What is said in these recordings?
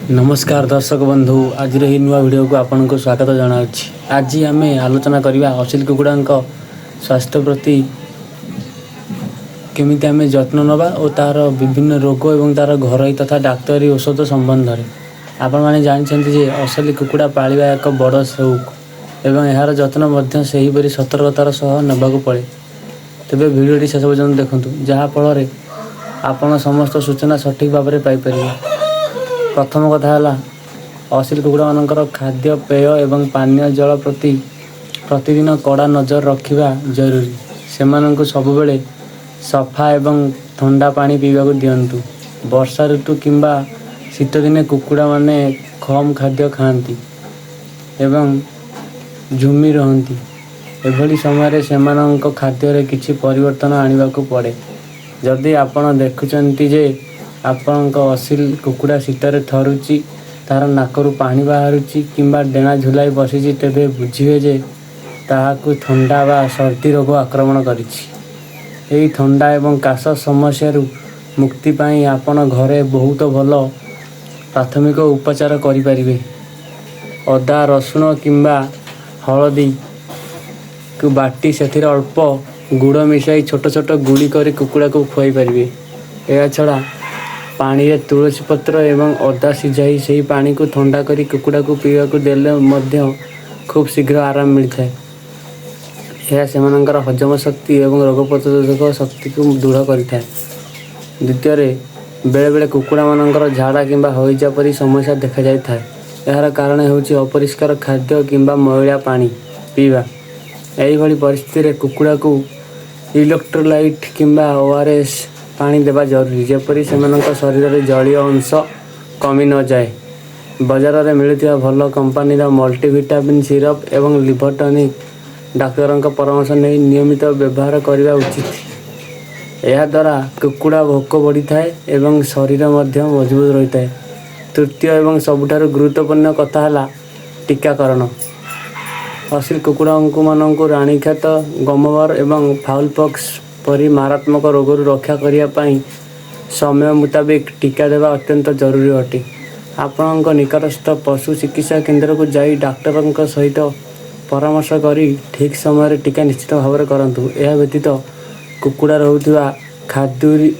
नमस्कार दर्शक बंधु, आज नुआ वीडियो को आपन को स्वागत जनाऊँ। आज आम आलोचना करवा असिल कुकुड़ा स्वास्थ्य प्रति केमी आम जत्न नवा और तार विभिन्न रोग और तार घर तथा डाक्तरी औषध संबंध में आपण मैंने जानते असली कुकुड़ा पालिबा एक बड़ शौक एवं यार जत्न से ही सतर्कतार सह नेबाक पड़े। तेबे वीडियोटी शेष पर्यंत देखूँ जहाँफल आपण समस्त सूचना सठिक भाव में पाइपर। प्रथम कथा है असिल कुकुड़ा मानकर खाद्य पेय एवं पानीय जल प्रति प्रतिदिन कड़ा नजर रखा जरूरी। से सब बेले सफा एवं ठंडा पानी पीवा दिंतु। वर्षा ऋतु किंबा शीत दिने कुकुड़ा माने कम खाद्य खाती एवं झुमी रहती। एभली समय से खाद्य किछि परिवर्तन आने को पड़े। जदि आपण देखुचंती जे आपणक असिल कुकुड़ा शीतर थरुची, तार नाकरू पानी बाहरुची किंबा डेणा झुलाई बसी, तेबे बुझिए जे ताहाकु ठंडा व सर्दी रोग आक्रमण करिछि। एही ठंडा एवं काश समस्या मुक्ति पाई आपण घरे बहुत भल प्राथमिक उपचार करिपारिबे। अदा रसुण किंबा हलदी को बाटी सेथिरे अल्प गुड़ मिसाई छोट छोट गुड़ी करी कुकुड़ा को खुआई पारिबे। या छड़ा पानी रे तुलसी पत्र एवं अदा सिझाई से पानी को ठंडा करी कुकुड़ा को पीवा को देले मध्य खूब शीघ्र आराम मिलता है। यह सेमानंकर हजम शक्ति एवं रोग प्रतिरोधक शक्ति को दृढ़ करिଥାଏ। द्वितीय बेले बेले कुकुड़ा मानकर झाड़ा किंबा हईजा परी समस्या देखा जाय था। यार कारण होछि अपरिष्कार खाद्य किंबा मैला पानी पीवा। एही भली परिस्थिति रे कुकुड़ा को इलेक्ट्रोलाइट किंबा ओआरएस पानी देवा जरूरी, जेपरी से शरीर में जलीय अंश कमी न जाए। बाजार में मिलुवा भल कंपनी मल्टीविटामिन सिरप एवं लिवर टॉनिक डाक्तर परामर्श नहीं नियमित व्यवहार करने उचित। यह द्वारा कुकुड़ा भोक बढ़ी थाए एवं शरीर मजबूत रही है। तृतीय एवं सबुठारु गुरुत्वपूर्ण कथा है टीकाकरण। असिल कुकुड़ा मानक राणीखेत, गमवार एवं फाउल पॉक्स परी मारात्मक रोग रक्षा करने समय मुताबिक टीका देवा अत्यंत जरूरी अटे। आपण निकटस्थ पशु चिकित्सा केन्द्र को जाई डाक्टर सहित परामर्श करी ठीक समय टीका निश्चित भाव में करंतु। यह व्यतीत कुकुड़ा रोहुथिबा खाद्य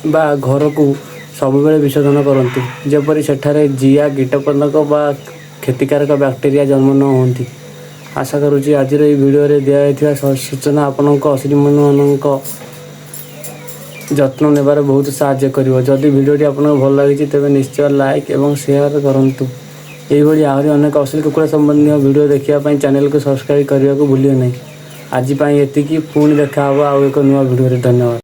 बा घर को सबुबेले विशोधन करंतु, जेपरी सेठारे जिया कीटपतंग बा क्षतिकारक बैक्टेरिया जन्म न होती। आशा करुँच आज वीडियो रे दिया सूचना आपंक असिल मानक जत्न नेबार बहुत साहाय्य करिवो। जदि वीडियोटी आपको भल लगी तेज निश्चय लाइक एवं शेयर करंतु। यही आहरी अनेक असिल कुकुड़ा संबंधी वीडियो देखा चैनल को सब्सक्राइब करने को भूलिए नहीं। आज एतिकी पुणी देखा आउ एक नुआ वीडियो। धन्यवाद।